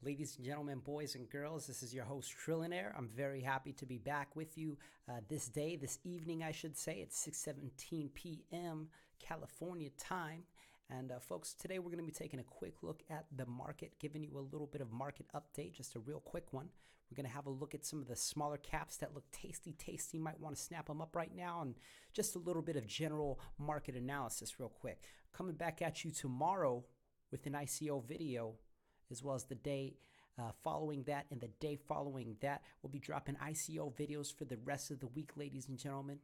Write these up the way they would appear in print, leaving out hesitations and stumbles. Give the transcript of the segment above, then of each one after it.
Ladies and gentlemen, boys and girls, this is your host Trillionaire. I'm very happy to be back with you this evening, I should say. It's 6:17 p.m. California time. And folks, today we're going to be taking a quick look at the market, giving you a little bit of market update, just a real quick one. We're going to have a look at some of the smaller caps that look tasty. You might want to snap them up right now, and just a little bit of general market analysis real quick. Coming back at you tomorrow with an ICO video, as well as the day following that and the day following that. We'll be dropping ICO videos for the rest of the week, ladies and gentlemen.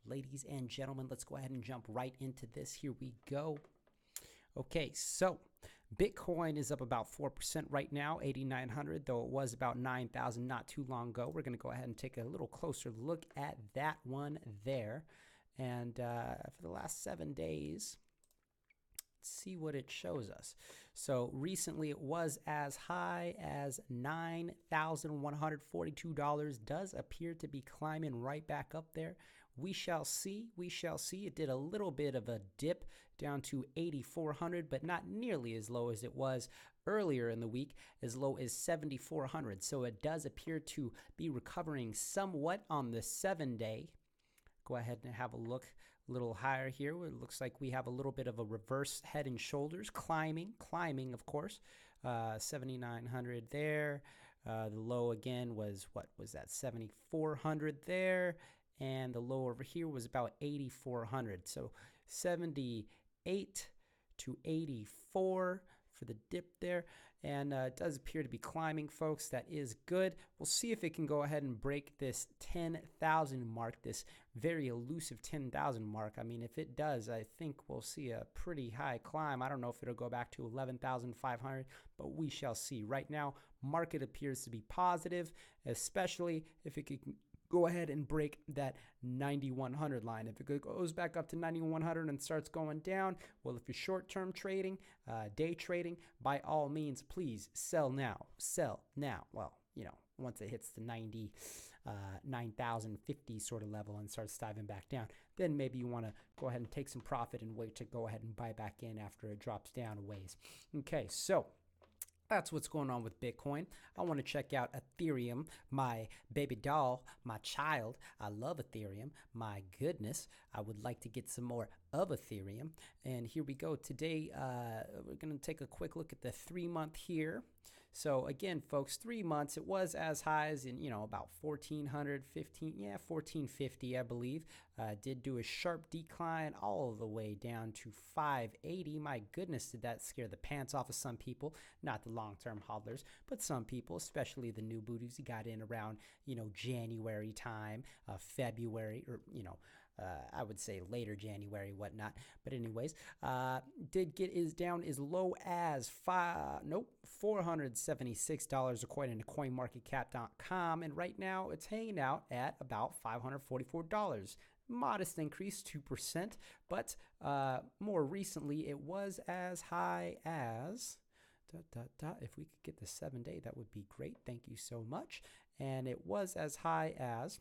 Ladies and gentlemen, let's go ahead and jump right into this. Here we go. Okay, so Bitcoin is up about 4% right now, 8,900, though it was about 9,000 not too long ago. We're going to go ahead and take a little closer look at that one there. And for the last 7 days, see what it shows us. So recently it was as high as $9,142. Does appear to be climbing right back up there. We shall see. It did a little bit of a dip down to 8,400, but not nearly as low as it was earlier in the week, as low as 7,400. So it does appear to be recovering somewhat on the 7-day. Go ahead and have a look a little higher here. It looks like we have a little bit of a reverse head and shoulders, climbing, of course. 7,900 there. The low again was, what was that, 7,400 there. And the low over here was about 8,400. So 78 to 84 for the dip there. And it does appear to be climbing, folks. That is good. We'll see if it can go ahead and break this 10,000 mark, this very elusive 10,000 mark. I mean, if it does, I think we'll see a pretty high climb. I don't know if it'll go back to 11,500, but we shall see. Right now, market appears to be positive, especially if it could go ahead and break that 9,100 line. If it goes back up to 9,100 and starts going down, well, if you're short-term trading, day trading, by all means, please sell now. Well, once it hits the 9,050 sort of level and starts diving back down, then maybe you want to go ahead and take some profit and wait to go ahead and buy back in after it drops down a ways. Okay, so that's what's going on with Bitcoin. I want to check out Ethereum, my baby doll, my child. I love Ethereum. My goodness, I would like to get some more of Ethereum. And here we go. Today, we're going to take a quick look at the 3-month here. So again, folks, 3 months, it was as high as in, about 1450, I believe. Did do a sharp decline all the way down to 580. My goodness, did that scare the pants off of some people? Not the long-term hodlers, but some people, especially the new booties who got in around, January time, February, or, I would say later January, whatnot. But anyways, did get is down as low as $476 according to CoinMarketCap.com, and right now it's hanging out at about $544. Modest increase, 2%, but more recently it was as high as if we could get the 7-day, that would be great. Thank you so much. And it was as high as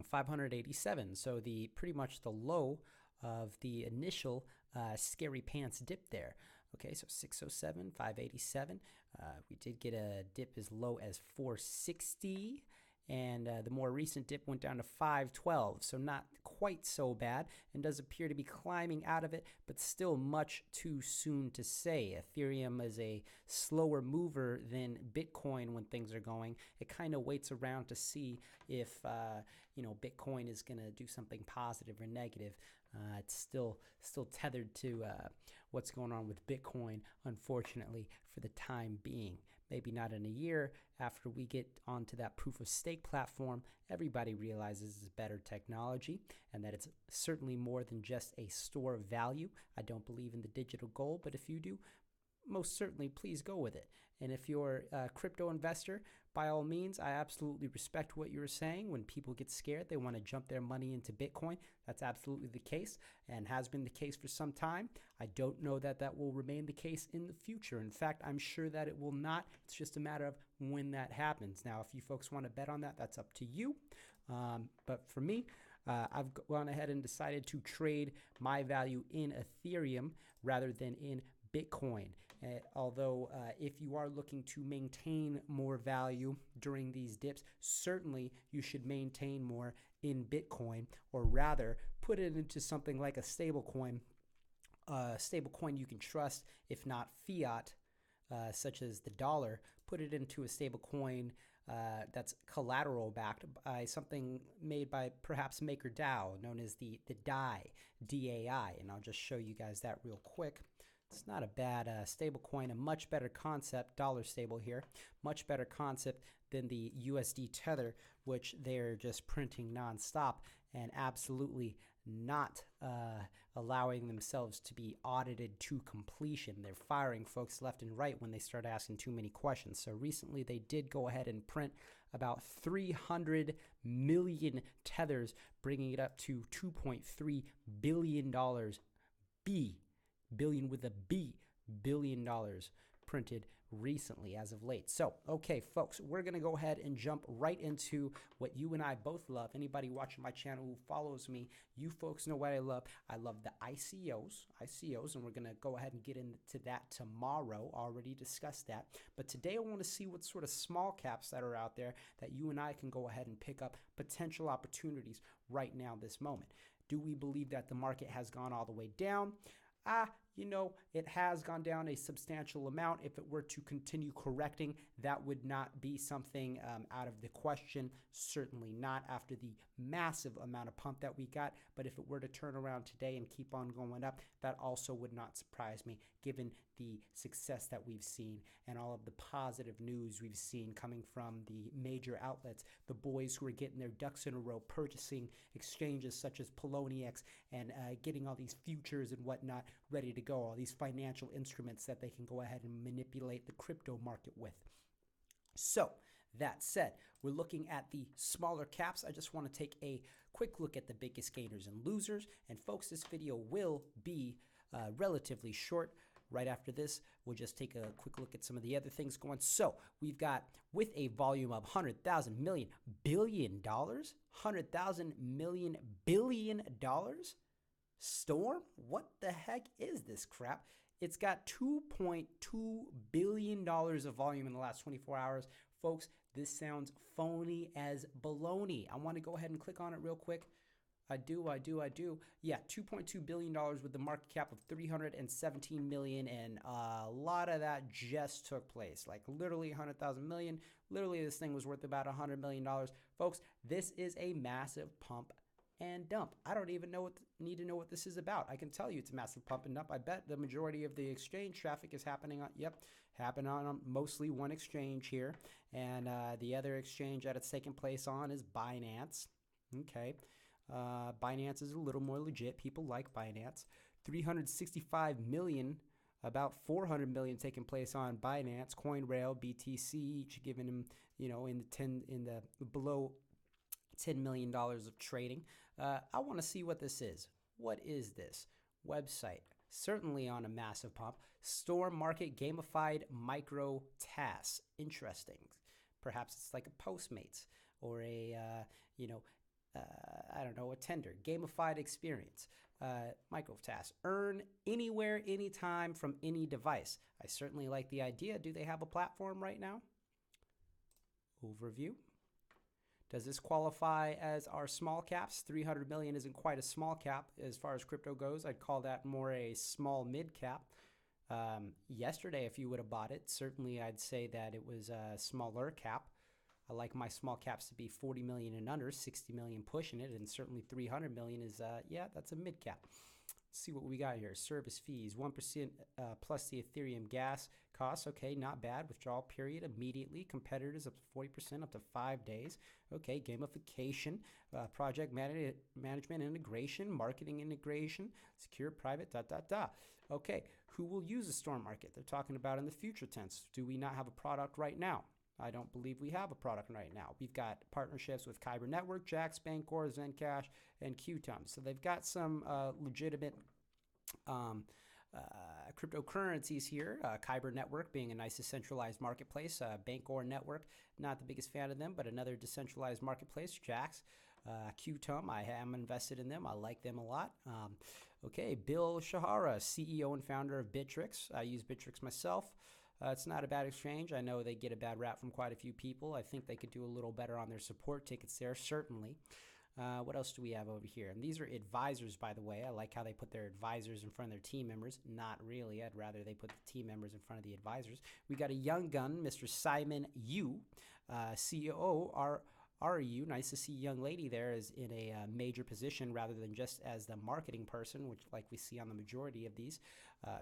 587. So pretty much the low of the initial scary pants dip there. Okay, so 607, 587. We did get a dip as low as 460. And the more recent dip went down to 512, so not quite so bad, and does appear to be climbing out of it, but still much too soon to say. Ethereum is a slower mover than Bitcoin when things are going. It kind of waits around to see if Bitcoin is going to do something positive or negative. It's still tethered to what's going on with Bitcoin, unfortunately, for the time being. Maybe not in a year after we get onto that proof of stake platform. Everybody realizes it's better technology and that it's certainly more than just a store of value. I don't believe in the digital gold, but if you do, most certainly please go with it. And if you're a crypto investor, by all means, I absolutely respect what you're saying. When people get scared, they want to jump their money into Bitcoin. That's absolutely the case and has been the case for some time. I don't know that that will remain the case in the future. In fact, I'm sure that it will not. It's just a matter of when that happens. Now, if you folks want to bet on that, that's up to you. But for me, I've gone ahead and decided to trade my value in Ethereum rather than in Bitcoin. Although if you are looking to maintain more value during these dips, certainly you should maintain more in Bitcoin, or rather put it into something like a stable coin you can trust, if not fiat, such as the dollar. Put it into a stable coin that's collateral backed by something made by perhaps MakerDAO, known as the DAI, DAI. And I'll just show you guys that real quick. It's not a bad stable coin, a much better concept, dollar stable here, much better concept than the USD Tether, which they're just printing nonstop and absolutely not allowing themselves to be audited to completion. They're firing folks left and right when they start asking too many questions. So recently they did go ahead and print about 300 million tethers, bringing it up to $2.3 billion. Billion with a B, $billion printed recently as of late. So, okay, folks, we're going to go ahead and jump right into what you and I both love. Anybody watching my channel who follows me, you folks know what I love. I love the ICOs, and we're going to go ahead and get into that tomorrow. Already discussed that. But today I want to see what sort of small caps that are out there that you and I can go ahead and pick up potential opportunities right now, this moment. Do we believe that the market has gone all the way down? It has gone down a substantial amount. If it were to continue correcting, that would not be something out of the question. Certainly not after the massive amount of pump that we got. But if it were to turn around today and keep on going up, that also would not surprise me, given the success that we've seen and all of the positive news we've seen coming from the major outlets, the boys who are getting their ducks in a row, purchasing exchanges such as Poloniex and getting all these futures and whatnot ready to go, all these financial instruments that they can go ahead and manipulate the crypto market with. So that said, we're looking at the smaller caps. I just want to take a quick look at the biggest gainers and losers. And folks, this video will be relatively short. Right after this, we'll just take a quick look at some of the other things going. So we've got, with a volume of 100,000 million billion dollars, 100,000 million billion dollars, Storm? What the heck is this crap? It's got $2.2 billion of volume in the last 24 hours. Folks, this sounds phony as baloney. I want to go ahead and click on it real quick. I do. Yeah, $2.2 billion with the market cap of 317 million, and a lot of that just took place. Like literally 100,000 million. Literally, this thing was worth about $100 million. Folks, this is a massive pump and dump. I don't even need to know what this is about. I can tell you it's a massive pump and dump. I bet the majority of the exchange traffic is happening on mostly one exchange here, and the other exchange that it's taking place on is Binance. Okay. Binance is a little more legit. People like Binance. 365 million, about 400 million taking place on Binance, CoinRail, BTC, each giving them, in the below $10 million of trading. I want to see what this is. What is this website? Certainly on a massive pump. Storm Market Gamified Micro Tasks. Interesting. Perhaps it's like a Postmates or a a tender, gamified experience, micro tasks. Earn anywhere, anytime, from any device. I certainly like the idea. Do they have a platform right now? Overview. Does this qualify as our small caps? 300 million isn't quite a small cap as far as crypto goes. I'd call that more a small mid cap. Yesterday, if you would have bought it, certainly I'd say that it was a smaller cap. I like my small caps to be 40 million and under, 60 million pushing it, and certainly 300 million is, that's a mid cap. Let's see what we got here. Service fees, 1% plus the Ethereum gas costs. Okay, not bad. Withdrawal period immediately. Competitors up to 40%, up to 5 days. Okay, gamification, project management integration, marketing integration, secure private, Okay, who will use the Storm Market? They're talking about in the future tense. Do we not have a product right now? I don't believe we have a product right now. We've got partnerships with Kyber Network, Jaxx, Bancor, Zencash, and Qtum. So they've got some legitimate cryptocurrencies here. Kyber Network being a nice decentralized marketplace. Bancor Network, not the biggest fan of them, but another decentralized marketplace. Jaxx, Qtum, I am invested in them. I like them a lot. Okay, Bill Shahara, CEO and founder of Bittrex. I use Bittrex myself. It's not a bad exchange. I know they get a bad rap from quite a few people. I think they could do a little better on their support tickets there, certainly. What else do we have over here? And these are advisors, by the way. I like how they put their advisors in front of their team members. Not really. I'd rather they put the team members in front of the advisors. We got a young gun, Mr. Simon Yu, COO, RU. Nice to see a young lady there is in a major position rather than just as the marketing person, which like we see on the majority of these.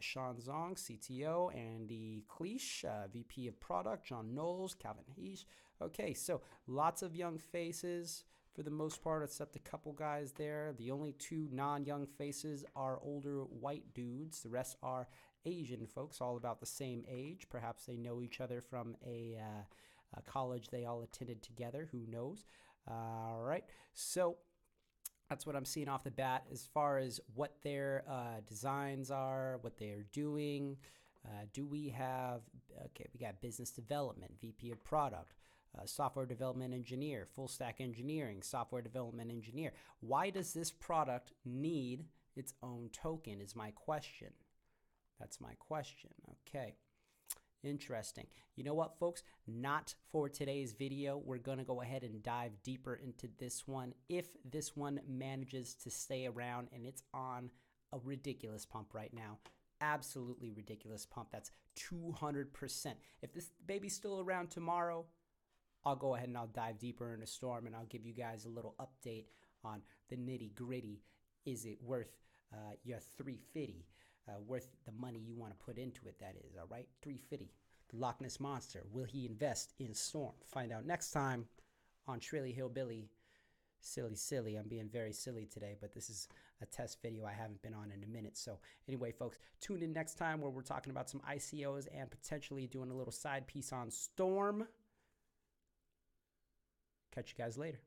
Sean Zong, CTO, Andy Cleesh, VP of Product, John Knowles, Calvin Heesh. Okay, so lots of young faces. For the most part, except a couple guys there. The only two non-young faces are older white dudes. The rest are Asian folks, all about the same age. Perhaps they know each other from a college they all attended together. Who knows? All right. So that's what I'm seeing off the bat as far as what their designs are, what they are doing. Do we have, okay, we got business development, VP of product. Software development engineer, full stack engineering, software development engineer. Why does this product need its own token is my question. That's my question. Okay. Interesting. You know what, folks? Not for today's video. We're going to go ahead and dive deeper into this one. If this one manages to stay around, and it's on a ridiculous pump right now. Absolutely ridiculous pump. That's 200%. If this baby's still around tomorrow, I'll go ahead and I'll dive deeper into Storm, and I'll give you guys a little update on the nitty gritty. Is it worth your 350? Worth the money you want to put into it, that is, all right? 350. The Loch Ness Monster. Will he invest in Storm? Find out next time on Trilly Hillbilly. Silly. I'm being very silly today, but this is a test video I haven't been on in a minute. So anyway, folks, tune in next time where we're talking about some ICOs and potentially doing a little side piece on Storm. Catch you guys later.